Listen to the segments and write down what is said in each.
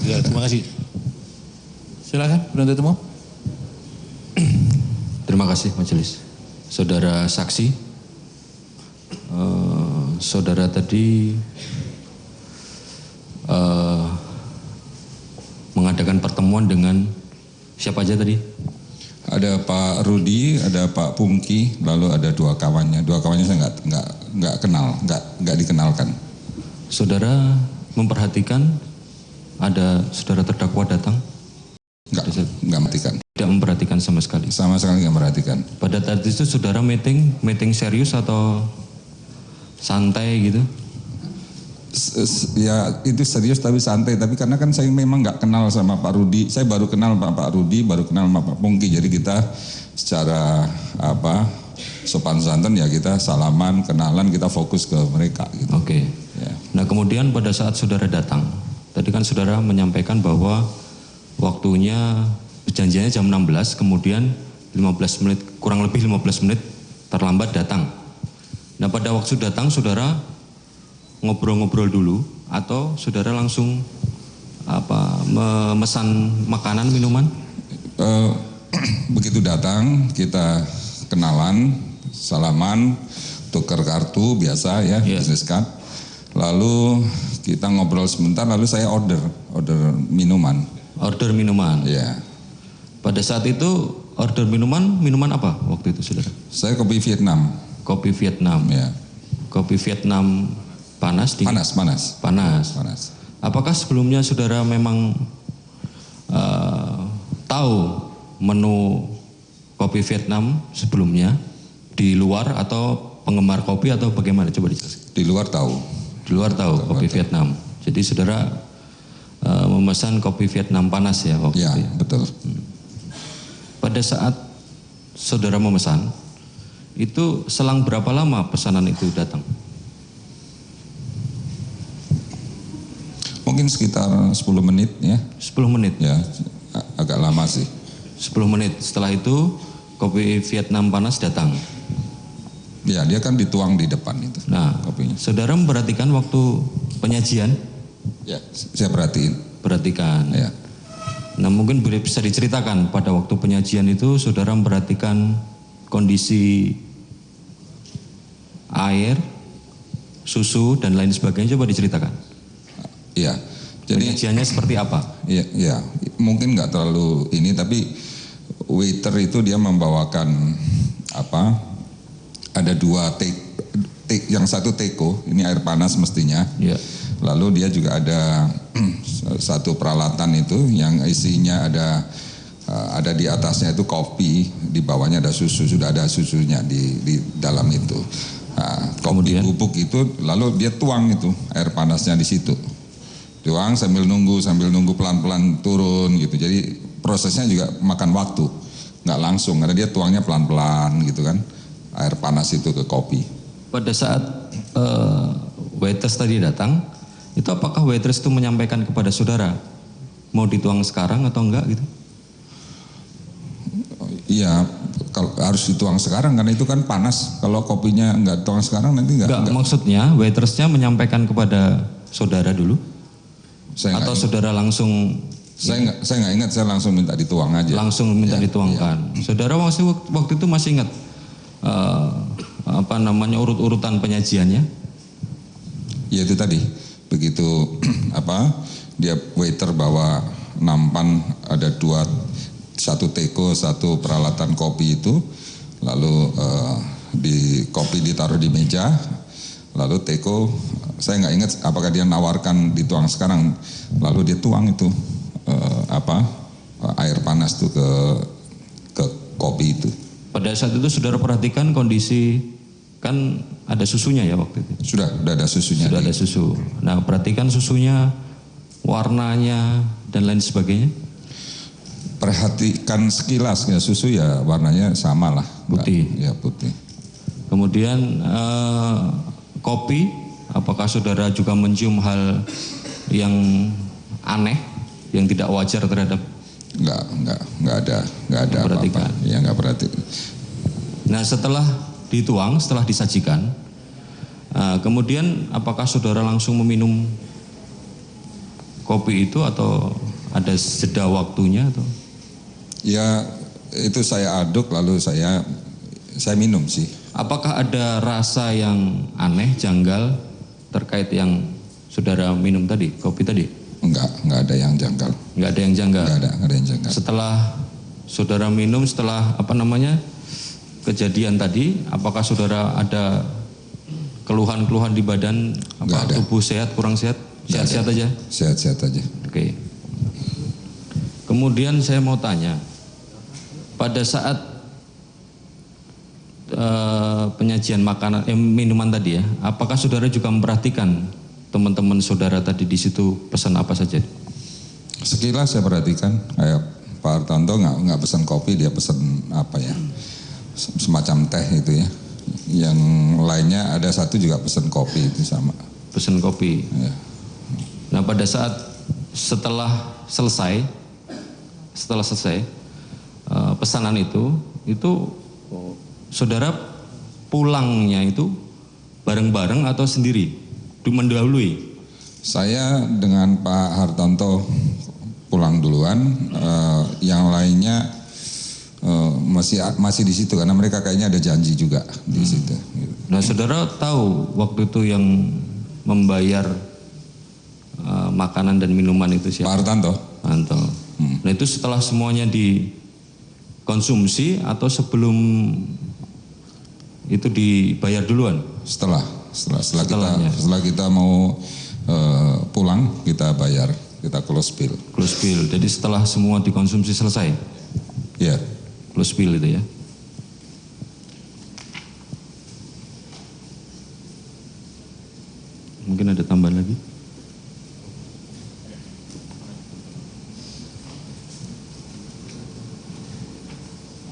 Ya, terima kasih. Silakan penuntut umum. Terima kasih majelis. Saudara saksi, saudara tadi mengadakan pertemuan dengan siapa aja tadi? Ada Pak Rudi, ada Pak Pungki, lalu ada dua kawannya. Dua kawannya saya nggak kenal, nggak dikenalkan. Saudara memperhatikan ada saudara terdakwa datang? Nggak memperhatikan. Tidak memperhatikan sama sekali? Sama sekali nggak memperhatikan. Pada saat itu saudara meeting serius atau santai gitu? Ya itu serius tapi santai, tapi karena kan saya memang nggak kenal sama Pak Rudi, saya baru kenal Pak Rudi, baru kenal sama Pak Pungki, jadi kita secara sopan santun ya kita salaman, kenalan, kita fokus ke mereka gitu. Oke. Ya. Nah kemudian pada saat saudara datang, tadi kan saudara menyampaikan bahwa waktunya perjanjiannya jam 16, kemudian 15 menit, kurang lebih 15 menit terlambat datang. Nah pada waktu datang saudara ngobrol-ngobrol dulu atau saudara langsung memesan makanan, minuman? Begitu datang kita kenalan, salaman, tukar kartu biasa ya, business card. Lalu kita ngobrol sebentar, lalu saya order minuman. Order minuman? Ya. Pada saat itu order minuman apa waktu itu saudara? Saya kopi Vietnam. Kopi Vietnam. Ya. Kopi Vietnam panas, dingin? Panas. Apakah sebelumnya saudara memang tahu menu kopi Vietnam sebelumnya di luar atau penggemar kopi atau bagaimana? Coba dijelaskan. Di luar tahu. Di luar tahu kopi Vietnam. Jadi saudara memesan kopi Vietnam panas ya waktu itu? Ya, betul. Pada saat saudara memesan, itu selang berapa lama pesanan itu datang? Mungkin sekitar 10 menit ya. 10 menit? Ya, agak lama sih. 10 menit, setelah itu kopi Vietnam panas datang? Ya, dia kan dituang di depan itu. Nah, kopinya. Saudara memperhatikan waktu penyajian? Ya, saya perhatiin. Perhatikan. Ya. Nah, mungkin bisa diceritakan pada waktu penyajian itu saudara memperhatikan kondisi air, susu dan lain sebagainya, coba diceritakan. Iya. Jadi penyajiannya seperti apa? Iya, mungkin nggak terlalu ini, tapi waiter itu dia membawakan ada dua yang satu teko, ini air panas mestinya. Iya. Lalu dia juga ada satu peralatan itu yang isinya ada di atasnya itu kopi, di bawahnya ada susu, sudah ada susunya di dalam itu. Nah, kopi bubuk itu, lalu dia tuang itu air panasnya di situ. Tuang sambil nunggu pelan-pelan turun gitu. Jadi prosesnya juga makan waktu, nggak langsung karena dia tuangnya pelan-pelan gitu kan, air panas itu ke kopi. Pada saat waitress tadi datang, itu apakah waitress itu menyampaikan kepada saudara mau dituang sekarang atau enggak gitu? Iya, kalau harus dituang sekarang karena itu kan panas. Kalau kopinya nggak dituang sekarang nanti nggak. Maksudnya waitressnya menyampaikan kepada saudara dulu? Atau saudara langsung? Saya nggak ingat, saya langsung minta dituang aja. Langsung minta dituangkan. Ya. Saudara waktu itu masih ingat urut-urutan penyajiannya? Ya itu tadi, begitu dia waiter bawa nampan, ada satu teko, satu peralatan kopi itu, lalu di kopi ditaruh di meja, lalu teko, saya nggak ingat apakah dia nawarkan dituang sekarang, lalu dia tuang itu air panas tuh ke kopi itu. Pada saat itu saudara perhatikan kondisi, kan ada susunya ya waktu itu? Sudah ada susunya. Sudah ada susu. Nah, perhatikan susunya, warnanya dan lain sebagainya. Perhatikan sekilas ya, susu ya warnanya sama lah. Putih. Ya putih. Kemudian kopi, apakah saudara juga mencium hal yang aneh, yang tidak wajar terhadap? Nggak ada apa-apa. Ya nggak perhatikan. Nah setelah dituang, setelah disajikan, kemudian apakah saudara langsung meminum kopi itu atau ada jeda waktunya atau? Ya itu saya aduk lalu saya minum sih. Apakah ada rasa yang aneh, janggal terkait yang saudara minum tadi, kopi tadi? Enggak ada yang janggal. Enggak ada yang janggal. Enggak ada yang janggal. Setelah saudara minum, setelah kejadian tadi, apakah saudara ada keluhan-keluhan di badan, tubuh sehat, kurang sehat? Sehat-sehat aja? Sehat-sehat aja. Oke. Kemudian saya mau tanya, pada saat penyajian makanan, minuman tadi ya, apakah saudara juga memperhatikan teman-teman saudara tadi di situ pesan apa saja? Sekilas saya perhatikan, kayak Pak Hartanto nggak pesan kopi, dia pesan apa ya, semacam teh itu ya. Yang lainnya ada satu juga pesan kopi itu sama. Pesan kopi. Ya. Nah pada saat setelah selesai pesanan itu saudara pulangnya itu bareng-bareng atau sendiri? Mendahului? Saya dengan Pak Hartanto pulang duluan, yang lainnya masih di situ karena mereka kayaknya ada janji juga di situ. Nah saudara tahu waktu itu yang membayar makanan dan minuman itu siapa? Pak Hartanto. Nah itu setelah semuanya dikonsumsi atau sebelum itu dibayar duluan? Setelah kita mau pulang kita bayar, kita close bill. Close bill. Jadi setelah semua dikonsumsi selesai? Iya. Close bill itu ya. Mungkin ada tambahan lagi?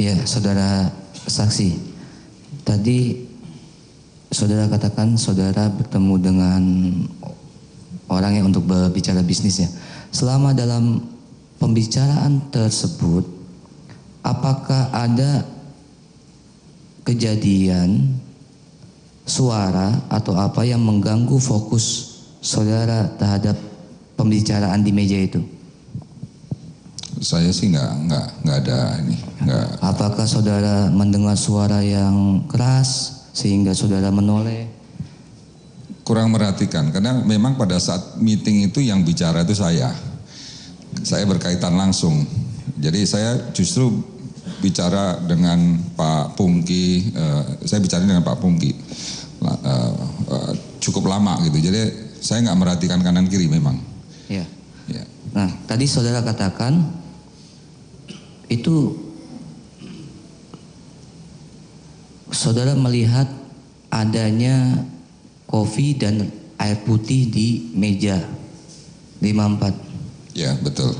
Ya, saudara saksi. Tadi saudara katakan saudara bertemu dengan orang yang untuk berbicara bisnis ya. Selama dalam pembicaraan tersebut, apakah ada kejadian, suara atau apa yang mengganggu fokus saudara terhadap pembicaraan di meja itu? Saya sih nggak ada ini. Apakah saudara mendengar suara yang keras sehingga saudara menoleh? Kurang merhatikan karena memang pada saat meeting itu yang bicara itu saya berkaitan langsung. Jadi saya justru bicara dengan Pak Pungki, saya bicara dengan Pak Pungki cukup lama gitu. Jadi saya nggak merhatikan kanan kiri memang. Ya. Ya. Nah, tadi saudara katakan itu saudara melihat adanya kopi dan air putih di meja 54. Ya, betul.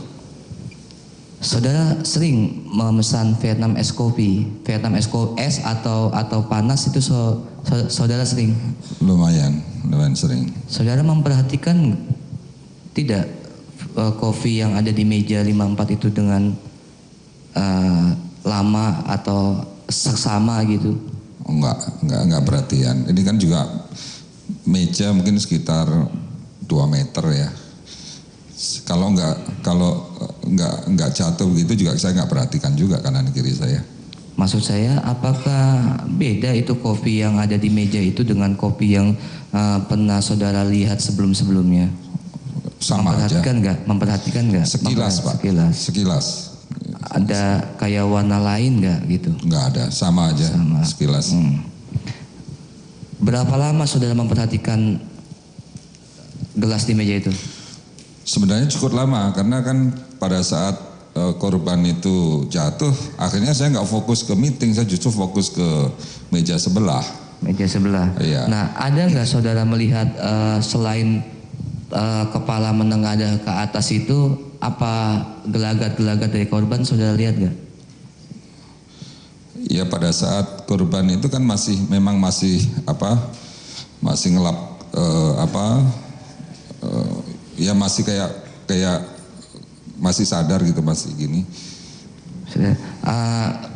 Saudara sering memesan Vietnam es kopi, Vietnam es atau panas itu saudara sering? Lumayan sering. Saudara memperhatikan tidak kopi yang ada di meja 54 itu dengan lama atau seksama gitu? Enggak perhatian. Ini kan juga meja mungkin sekitar 2 meter ya. Kalau nggak jatuh begitu juga saya nggak perhatikan juga kanan kiri saya. Maksud saya, apakah beda itu kopi yang ada di meja itu dengan kopi yang pernah saudara lihat sebelum-sebelumnya? Sama aja. Memperhatikan nggak? Sekilas, Pak. Sekilas. Ada kayak warna lain nggak gitu? Nggak ada, sama aja. Sekilas. Berapa lama saudara memperhatikan gelas di meja itu? Sebenarnya cukup lama karena kan pada saat korban itu jatuh, akhirnya saya nggak fokus ke meeting, saya justru fokus ke meja sebelah. Meja sebelah. Iya. Nah, ada nggak saudara melihat selain kepala menengadah ke atas itu, apa gelagat-gelagat dari korban saudara lihat nggak? Ya pada saat korban itu kan memang masih ngelap ya masih kayak masih sadar gitu, masih gini.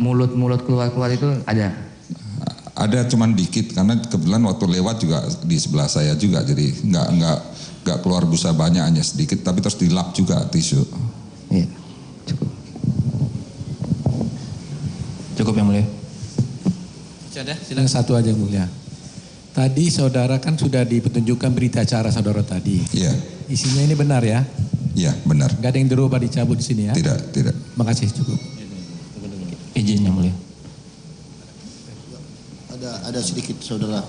Mulut keluar itu ada? ada cuman dikit karena kebetulan waktu lewat juga di sebelah saya juga, jadi nggak keluar busa banyak, hanya sedikit, tapi terus dilap juga tisu. Iya, cukup. Cukup yang mulia. Ada, silakan. Satu aja yang mulia. Tadi saudara kan sudah dipetunjukkan berita acara saudara tadi. Iya. Isinya ini benar ya? Iya, benar. Gak ada yang dirubah dicabut di sini ya? Tidak. Makasih, cukup. Izin yang mulia. Ada sedikit saudara.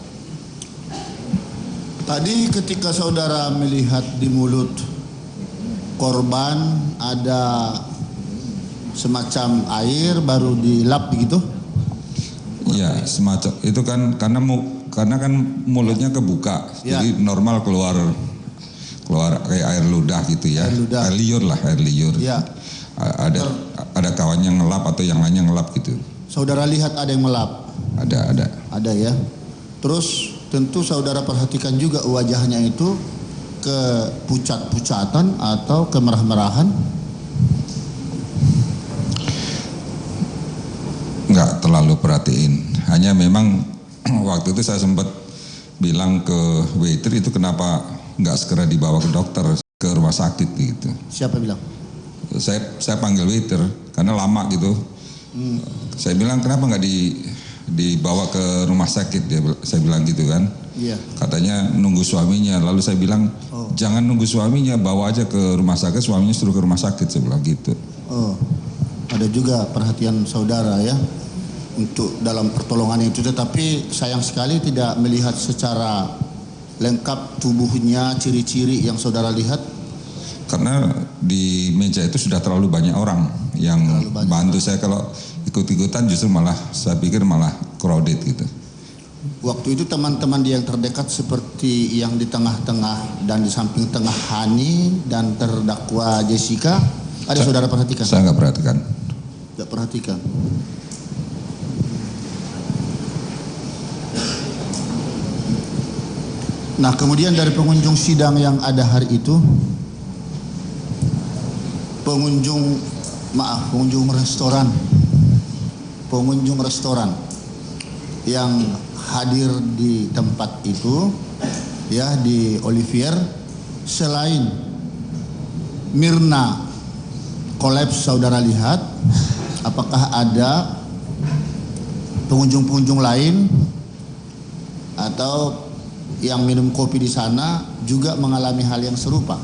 Tadi ketika saudara melihat di mulut korban ada semacam air baru dilap begitu? Iya, semacam itu kan karena kan mulutnya kebuka, ya. Jadi normal keluar kayak air ludah gitu ya. Air liur. Ya. Ada kawan yang ngelap atau yang lainnya ngelap gitu. Saudara lihat ada yang melap? Ada ya. Terus tentu saudara perhatikan juga wajahnya itu kepucat-pucatan atau kemerah-merahan? Nggak terlalu perhatiin. Hanya memang waktu itu saya sempat bilang ke waiter itu kenapa nggak segera dibawa ke dokter, ke rumah sakit gitu. Siapa bilang? Saya panggil waiter karena lama gitu. Saya bilang kenapa nggak dibawa ke rumah sakit, saya bilang gitu kan. Iya. Katanya nunggu suaminya. Lalu saya bilang jangan nunggu suaminya, bawa aja ke rumah sakit, suaminya suruh ke rumah sakit, saya bilang gitu. Oh, ada juga perhatian saudara ya untuk dalam pertolongan itu, tetapi sayang sekali tidak melihat secara lengkap tubuhnya, ciri-ciri yang saudara lihat. Karena di meja itu sudah terlalu banyak orang yang bantu saya, kalau ikut-ikutan justru malah saya pikir malah crowded gitu. Waktu itu teman-teman dia yang terdekat seperti yang di tengah-tengah dan di samping tengah Hani dan terdakwa Jessica, ada saudara perhatikan? Saya nggak perhatikan. Nggak perhatikan. Nah, kemudian dari pengunjung sidang yang ada hari itu, pengunjung restoran yang hadir di tempat itu ya, di Olivier, selain Mirna kolaps saudara lihat, apakah ada pengunjung-pengunjung lain atau yang minum kopi di sana juga mengalami hal yang serupa?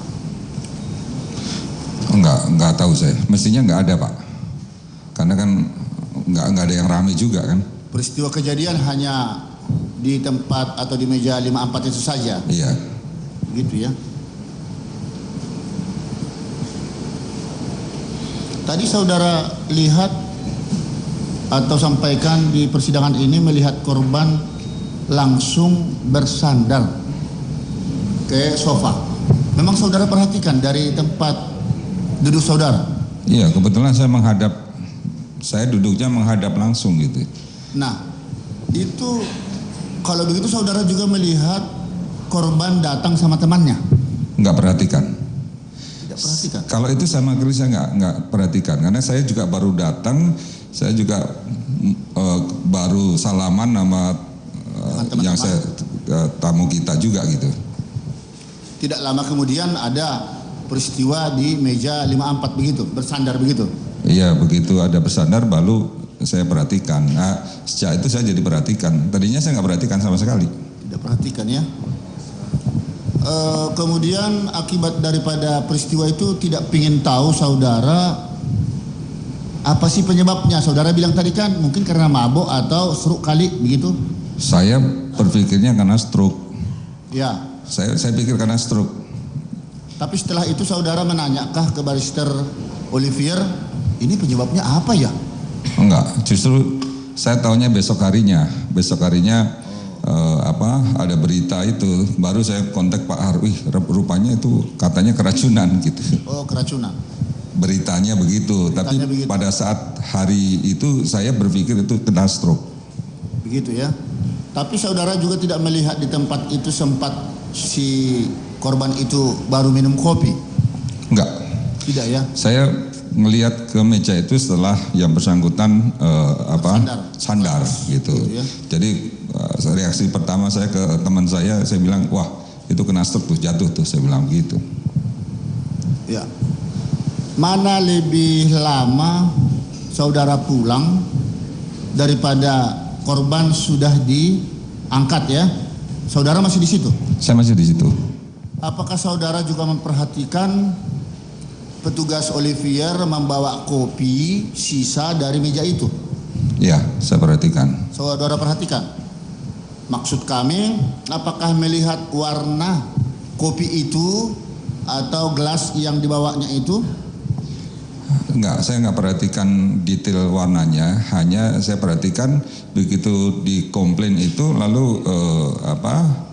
Enggak tahu saya. Mestinya enggak ada, Pak. Karena kan enggak ada yang ramai juga kan. Peristiwa kejadian hanya di tempat atau di meja 54 itu saja? Iya. Gitu ya. Tadi saudara lihat atau sampaikan di persidangan ini melihat korban langsung bersandar ke sofa. Memang saudara perhatikan dari tempat duduk saudara? Iya, kebetulan saya duduknya menghadap langsung gitu. Nah, itu kalau begitu saudara juga melihat korban datang sama temannya? Nggak perhatikan. Tidak perhatikan? Kalau itu sama sekali saya nggak perhatikan, karena saya juga baru datang, saya juga baru salaman sama yang saya tamu kita juga gitu. Tidak lama kemudian ada peristiwa di meja 54 begitu, bersandar begitu? Iya, begitu ada bersandar baru saya perhatikan. Nah, sejak itu saya jadi perhatikan. Tadinya saya nggak perhatikan sama sekali. Tidak perhatikan ya. Kemudian akibat daripada peristiwa itu tidak pingin tahu saudara apa sih penyebabnya? Saudara bilang tadi kan mungkin karena mabuk atau stroke kali begitu? Saya berpikirnya karena stroke. Ya. Saya pikir karena stroke. Tapi setelah itu saudara menanyakah ke Barrister Olivier, ini penyebabnya apa ya? Enggak, justru saya tahunya besok harinya. Ada berita itu, baru saya kontak Pak Harwi, rupanya itu katanya keracunan gitu. Oh, keracunan. Beritanya begitu, tapi begitu. Pada saat hari itu saya berpikir itu kena stroke. Begitu ya. Tapi saudara juga tidak melihat di tempat itu sempat si korban itu baru minum kopi? Enggak. Tidak ya. Saya ngelihat ke meja itu setelah yang bersangkutan sandar gitu. Ya. Jadi reaksi pertama saya ke teman saya bilang, wah itu kena stroke tuh, jatuh tuh, saya bilang gitu. Ya. Mana lebih lama saudara pulang daripada korban sudah diangkat ya? Saudara masih di situ? Saya masih di situ. Apakah saudara juga memperhatikan petugas Olivier membawa kopi sisa dari meja itu? Ya, saya perhatikan. Saudara perhatikan. Maksud kami, apakah melihat warna kopi itu atau gelas yang dibawanya itu? Enggak, saya enggak perhatikan detail warnanya, hanya saya perhatikan begitu dikomplain itu lalu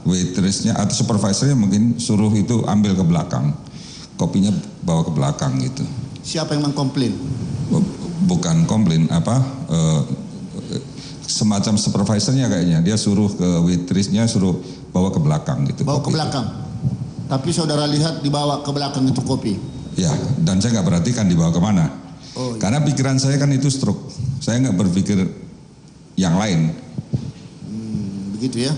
waitressnya atau supervisornya mungkin suruh itu ambil ke belakang, kopinya bawa ke belakang gitu. Siapa yang mengkomplain? Bukan komplain, semacam supervisornya kayaknya, dia suruh ke waitressnya suruh bawa ke belakang gitu. Bawa ke belakang. Tapi saudara lihat dibawa ke belakang itu kopi. Ya, dan saya nggak perhatikan dibawa kemana. Oh, iya. Karena pikiran saya kan itu stroke. Saya nggak berpikir yang lain. Begitu ya.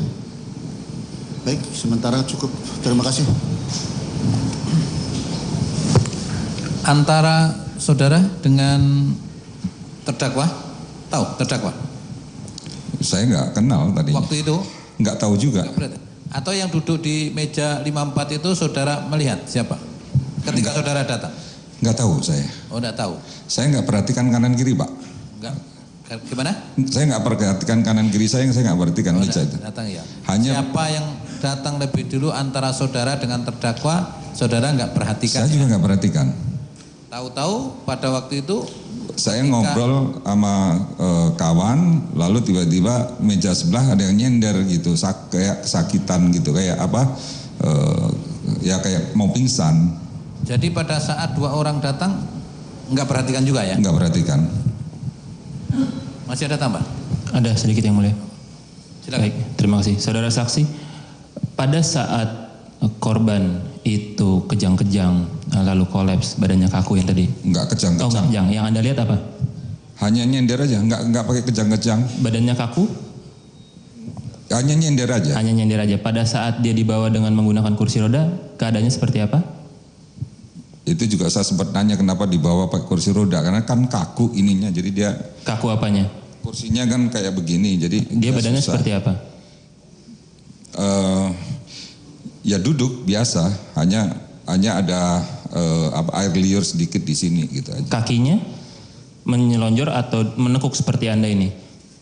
Baik, sementara cukup. Terima kasih. Antara saudara dengan terdakwa, tahu terdakwa? Saya nggak kenal tadi. Waktu itu? Nggak tahu juga. Atau yang duduk di meja 54 itu saudara melihat siapa? Ketika saudara datang? Nggak tahu saya. Oh, nggak tahu. Saya nggak perhatikan kanan kiri, Pak. Nggak. Gimana? Saya nggak perhatikan kanan kiri saya nggak perhatikan meja itu. Datang ya. Hanya siapa yang datang lebih dulu antara saudara dengan terdakwa, saudara nggak perhatikan? Saya juga nggak perhatikan. Tahu-tahu pada waktu itu saya ngobrol sama kawan, lalu tiba-tiba meja sebelah ada yang nyender gitu, kayak kesakitan gitu, kayak ya kayak mau pingsan. Jadi pada saat dua orang datang nggak perhatikan juga ya? Nggak perhatikan. Masih ada tambah? Ada sedikit yang mulia. Silakan. Baik, terima kasih. Saudara saksi, pada saat korban itu kejang-kejang lalu kolaps, badannya kaku yang tadi. Nggak kejang-kejang. Oh, nggak kejang. Yang Anda lihat apa? Hanya nyender aja, nggak pakai kejang-kejang. Badannya kaku? Hanya nyender aja. Hanya nyender aja. Pada saat dia dibawa dengan menggunakan kursi roda, keadaannya seperti apa? Itu juga saya sempat nanya kenapa dibawa pakai kursi roda, karena kan kaku ininya, jadi dia Kaku apanya? kursinya kan kayak begini, jadi Dia badannya susah. seperti apa? Ya duduk biasa, hanya ada air liur sedikit di sini gitu aja. Kakinya menyelonjor atau menekuk seperti Anda ini?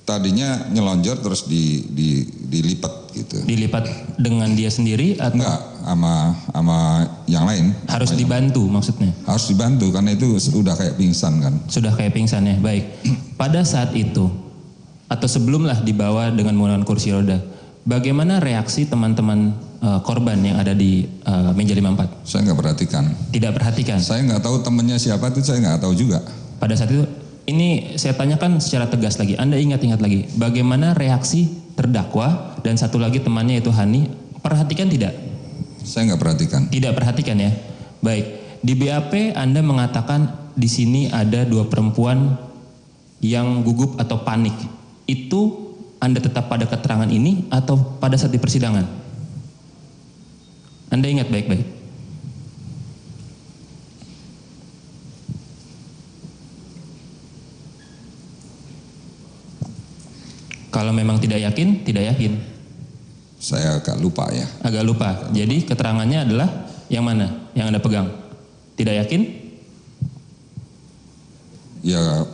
Tadinya nyelonjor terus dilipat gitu. Dilipat dengan dia sendiri atau Enggak, sama yang lain. harus dibantu maksudnya? Harus dibantu karena itu sudah kayak pingsan kan. Sudah kayak pingsan ya, baik. Pada saat itu, atau sebelumlah dibawa dengan menggunakan kursi roda, bagaimana reaksi teman-teman korban yang ada di meja 54? Saya nggak perhatikan. Tidak perhatikan? Saya nggak tahu temannya siapa itu, saya nggak tahu juga. Pada saat itu, ini saya tanyakan secara tegas lagi, Anda ingat-ingat lagi, bagaimana reaksi terdakwa dan satu lagi temannya itu Hani, perhatikan tidak? Saya nggak perhatikan. Tidak perhatikan ya. Baik, di BAP Anda mengatakan di sini ada dua perempuan yang gugup atau panik. Itu Anda tetap pada keterangan ini atau pada saat di persidangan? Anda ingat baik-baik. Kalau memang tidak yakin, tidak yakin. Saya agak lupa ya. Agak lupa. Jadi keterangannya adalah yang mana? Yang Anda pegang? Tidak yakin? Ya,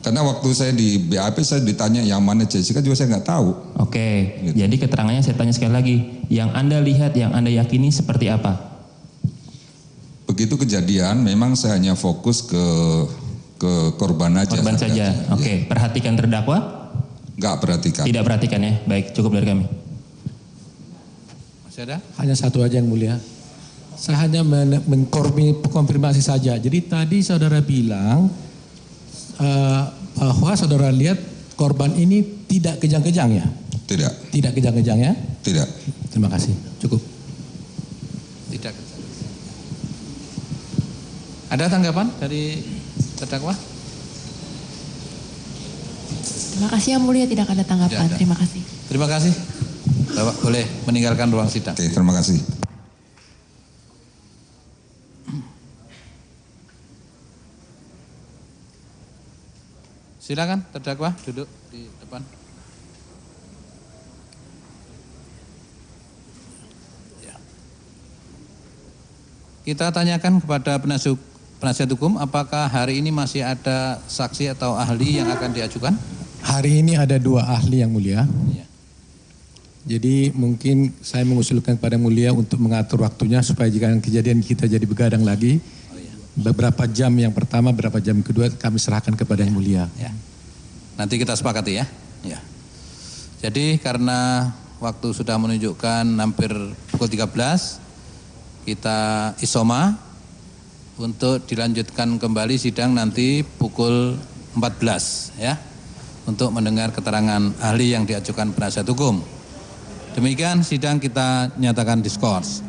karena waktu saya di BAP saya ditanya yang mana Jessica juga saya nggak tahu. Oke. Gitu. Jadi keterangannya saya tanya sekali lagi. Yang Anda lihat, yang Anda yakini seperti apa? Begitu kejadian, memang saya hanya fokus ke korban aja. Korban saja. Oke. Perhatikan terdakwa? Nggak perhatikan. Tidak perhatikan ya. Baik, cukup dari kami. Masih ada? Hanya satu aja yang mulia. Saya hanya mengkonfirmasi saja. Jadi tadi saudara bilang bahwa saudara lihat korban ini tidak kejang-kejang ya? Tidak. Tidak kejang-kejang ya? Tidak. Terima kasih. Cukup. Tidak. Ada tanggapan dari terdakwa? Terima kasih Yang Mulia, tidak ada tanggapan. Tidak ada. Terima kasih. Terima kasih. Bapak boleh meninggalkan ruang sidang. Oke, terima kasih. Silakan terdakwa duduk di depan. Ya. Kita tanyakan kepada penasihat hukum, apakah hari ini masih ada saksi atau ahli yang akan diajukan? Hari ini ada 2 ahli Yang Mulia. Ya. Jadi mungkin saya mengusulkan kepada Mulia untuk mengatur waktunya supaya jika kejadian kita jadi begadang lagi, beberapa jam yang pertama, beberapa jam kedua kami serahkan kepada Yang Mulia. Ya. Nanti kita sepakati ya. Ya. Jadi karena waktu sudah menunjukkan hampir pukul 13, kita isoma untuk dilanjutkan kembali sidang nanti pukul 14 ya. Untuk mendengar keterangan ahli yang diajukan penasihat hukum. Demikian sidang kita nyatakan diskors.